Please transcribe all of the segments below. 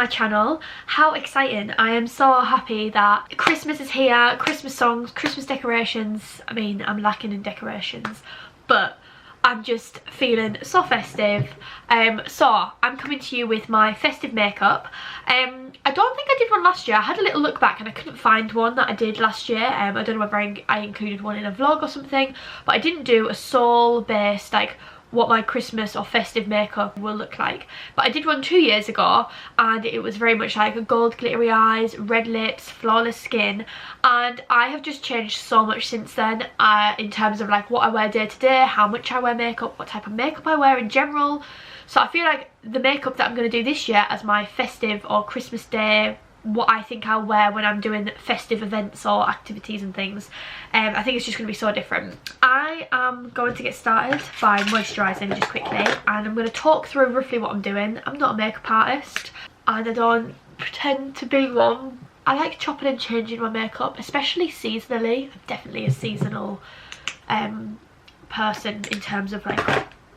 my channel. How exciting. I am so happy that Christmas is here, Christmas songs, Christmas decorations. I mean, I'm lacking in decorations, but I'm just feeling so festive. So I'm coming to you with my festive makeup. I don't think I did one last year. I had a little look back and I couldn't find one that I did last year. I don't know whether I included one in a vlog or something, but I didn't do a soul based like what my Christmas or festive makeup will look like. But I did one 2 years ago and it was very much like gold glittery eyes, red lips, flawless skin, and I have just changed so much since then in terms of like what I wear day to day, how much I wear makeup, what type of makeup I wear in general. So I feel like the makeup that I'm going to do this year as my festive or Christmas day, what I think I'll wear when I'm doing festive events or activities and things, I think it's just going to be so different. I am going to get started by moisturising just quickly, and I'm going to talk through roughly what I'm doing. I'm not a makeup artist and I don't pretend to be one. I like chopping and changing my makeup, especially seasonally. I'm definitely a seasonal person in terms of like,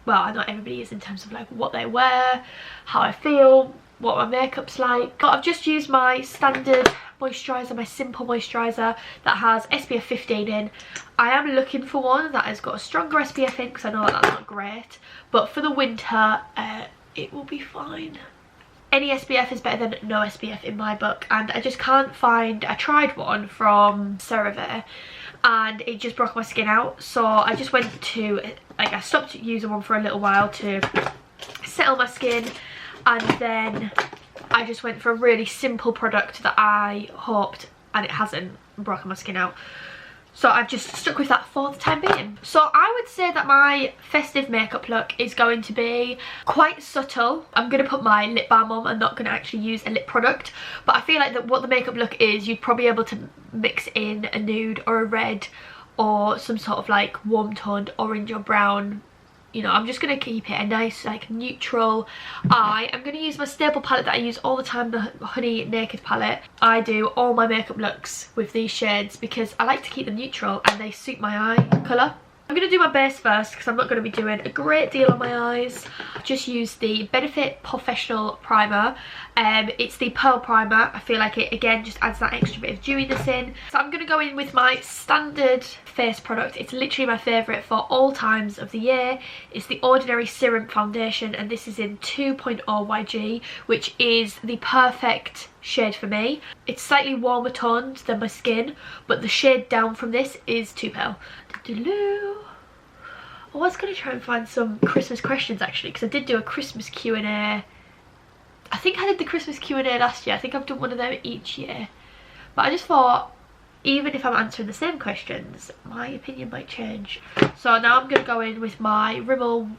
well, I know everybody is in terms of like what they wear, how I feel, what my makeup's like. But I've just used my standard moisturiser, my simple moisturiser that has SPF 15 in. I am looking for one that has got a stronger SPF in because I know that that's not great, but for the winter it will be fine. Any SPF is better than no SPF in my book, and I just can't find, I tried one from CeraVe and it just broke my skin out, so I just went to, like, I stopped using one for a little while to settle my skin, and then I just went for a really simple product that I hoped, and it hasn't broken my skin out. So I've just stuck with that for the time being. So I would say that my festive makeup look is going to be quite subtle. I'm going to put my lip balm on. I'm not going to actually use a lip product. But I feel like that what the makeup look is, you'd probably be able to mix in a nude or a red or some sort of like warm toned orange or brown. You know, I'm just going to keep it a nice like neutral eye. I'm going to use my staple palette that I use all the time, the Honey Naked palette. I do all my makeup looks with these shades because I like to keep them neutral and they suit my eye colour. I'm going to do my base first because I'm not going to be doing a great deal on my eyes. I've just used the Benefit Professional Primer. It's the Pearl Primer. I feel like it, again, just adds that extra bit of dewiness in. So I'm going to go in with my standard face product. It's literally my favourite for all times of the year. It's the Ordinary Serum Foundation, and this is in 2.0 YG, which is the perfect shade for me. It's slightly warmer toned than my skin, but the shade down from this is too pale. I was going to try and find some Christmas questions actually, because I did do a Christmas Q&A. I think I did the Christmas Q&A last year. I think I've done one of them each year. But I just thought, even if I'm answering the same questions, my opinion might change. So now I'm going to go in with my Rimmel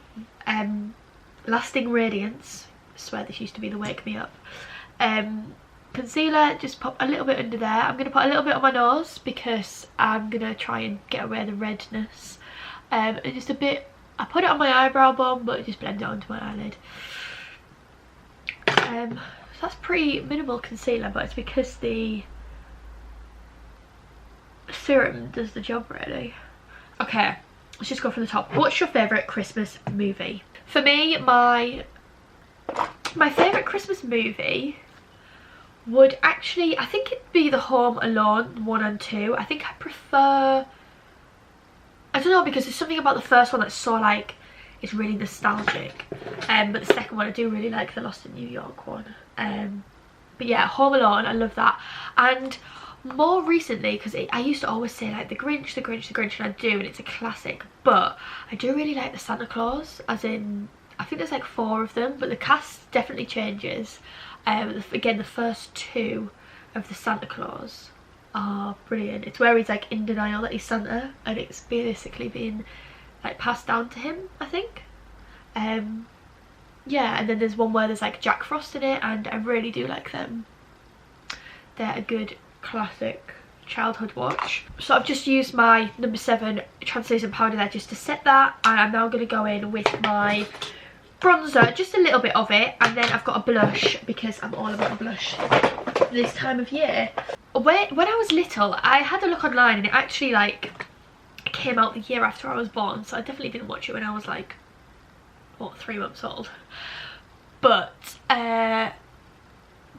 Lasting Radiance. I swear this used to be the Wake Me Up. Concealer, just pop a little bit under there. I'm going to put a little bit on my nose because I'm going to try and get away the redness. And just a bit, I put it on my eyebrow bone, but just blend it onto my eyelid. So that's pretty minimal concealer, but it's because the serum does the job really. Okay, let's just go from the top. What's your favourite Christmas movie? For me, my favourite Christmas movie would actually, I think it'd be the Home Alone 1 and 2. I think I prefer, I don't know, because there's something about the first one that's so like, it's really nostalgic, but the second one I do really like, the Lost in New York one. But yeah, Home Alone, I love that. And more recently, because I used to always say like the Grinch, the Grinch, the Grinch, and I do, and it's a classic, but I do really like the Santa Claus, as in, I think there's like 4 of them, but the cast definitely changes. Again, the first 2 of the Santa Claus are brilliant. It's where he's like in denial that he's Santa, and it's basically been like passed down to him, I think. Yeah, and then there's one where there's like Jack Frost in it, and I really do like them. They're a good classic childhood watch. So I've just used my number 7 translucent powder there just to set that, and I'm now going to go in with my bronzer, just a little bit of it, and then I've got a blush because I'm all about a blush this time of year. When I was little, I had a look online and it actually like came out the year after I was born, so I definitely didn't watch it when I was like, what, 3 months old. But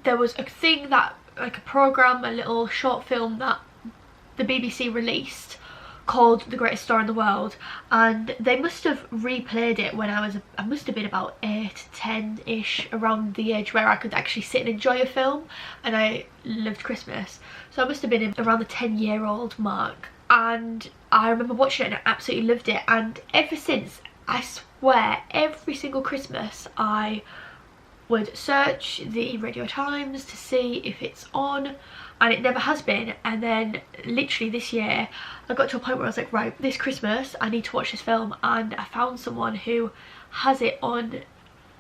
there was a thing that, like a programme, a little short film that the BBC released called The Greatest Store in the World, and they must have replayed it when I must have been about 8, 10-ish, around the age where I could actually sit and enjoy a film, and I loved Christmas. So I must have been around the 10-year-old mark, and I remember watching it and I absolutely loved it, and ever since, I swear, every single Christmas I would search the Radio Times to see if it's on, and it never has been. And then literally this year I got to a point where I was like, right, this Christmas I need to watch this film, and I found someone who has it on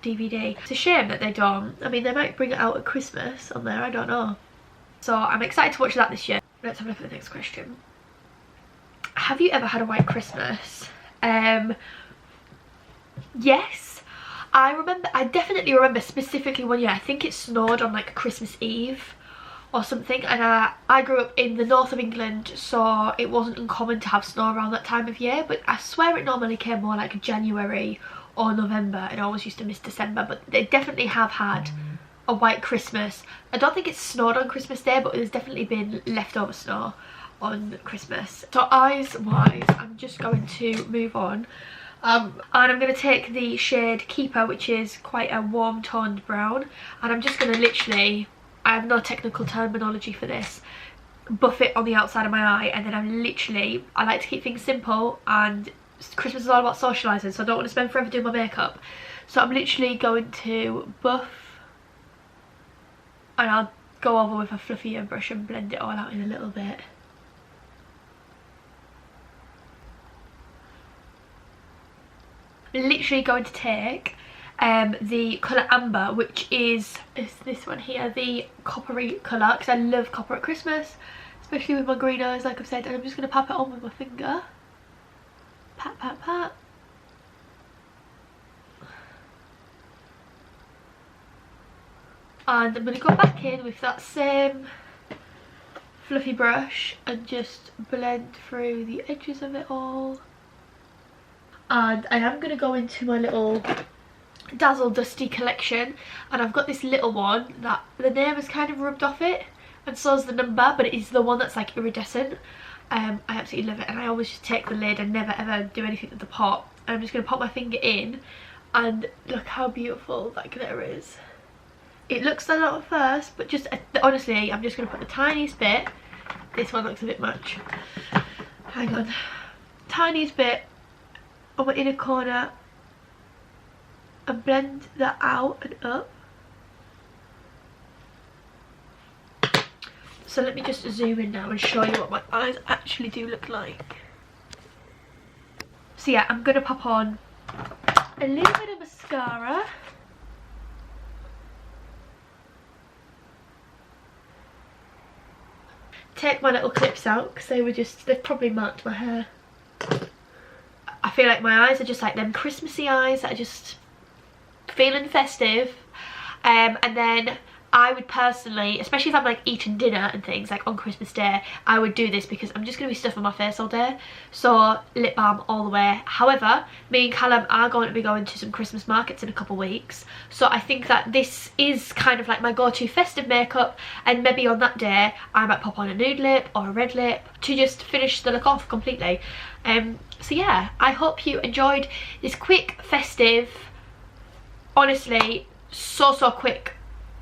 DVD. It's a shame that they don't. I mean, they might bring it out at Christmas on there, I don't know. So I'm excited to watch that this year. Let's have a look at the next question. Have you ever had a white Christmas? Yes. I definitely remember specifically one year, I think it snowed on like Christmas Eve or something, and I grew up in the north of England, so it wasn't uncommon to have snow around that time of year, but I swear it normally came more like January or November, and I always used to miss December. But they definitely have had a white Christmas. I don't think it's snowed on Christmas Day, but there's definitely been leftover snow on Christmas. So eyes wise, I'm just going to move on. And I'm going to take the shade Keeper, which is quite a warm toned brown, and I'm just going to literally, I have no technical terminology for this, buff it on the outside of my eye, and then I like to keep things simple, and Christmas is all about socialising, so I don't want to spend forever doing my makeup. So I'm literally going to buff, and I'll go over with a fluffier brush and blend it all out in a little bit. Literally going to take the colour Amber, which is this one here, the coppery colour, because I love copper at Christmas, especially with my green eyes, like I've said, and I'm just going to pop it on with my finger. Pat, pat, pat. And I'm going to go back in with that same fluffy brush and just blend through the edges of it all. And I am going to go into my little Dazzle Dusty collection, and I've got this little one that the name is kind of rubbed off it, and so is the number, but it is the one that's like iridescent. I absolutely love it, and I always just take the lid and never ever do anything with the pot. And I'm just going to pop my finger in, and look how beautiful that glitter is. It looks a lot at first, but just honestly, I'm just going to put the tiniest bit. This one looks a bit much. Hang on. Tiniest bit on my inner corner, and blend that out and up. So let me just zoom in now and show you what my eyes actually do look like. So yeah, I'm gonna pop on a little bit of mascara. Take my little clips out because they've probably marked my hair. I feel like my eyes are just like them Christmassy eyes that are just feeling festive. And then I would personally, especially if I'm like eating dinner and things like on Christmas Day, I would do this because I'm just going to be stuffing my face all day. So lip balm all the way. However, me and Callum are going to be going to some Christmas markets in a couple of weeks, so I think that this is kind of like my go-to festive makeup, and maybe on that day I might pop on a nude lip or a red lip to just finish the look off completely. So yeah, I hope you enjoyed this quick festive, honestly so quick,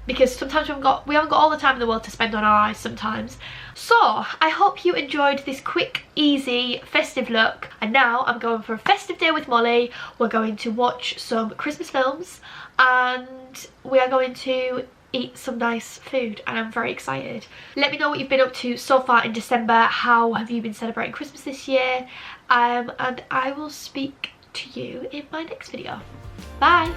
because sometimes we haven't got all the time in the world to spend on our eyes sometimes. So I hope you enjoyed this quick, easy, festive look. And now I'm going for a festive day with Molly. We're going to watch some Christmas films, and we are going to eat some nice food, and I'm very excited. Let me know what you've been up to so far in December. How have you been celebrating Christmas this year? And I will speak to you in my next video. Bye!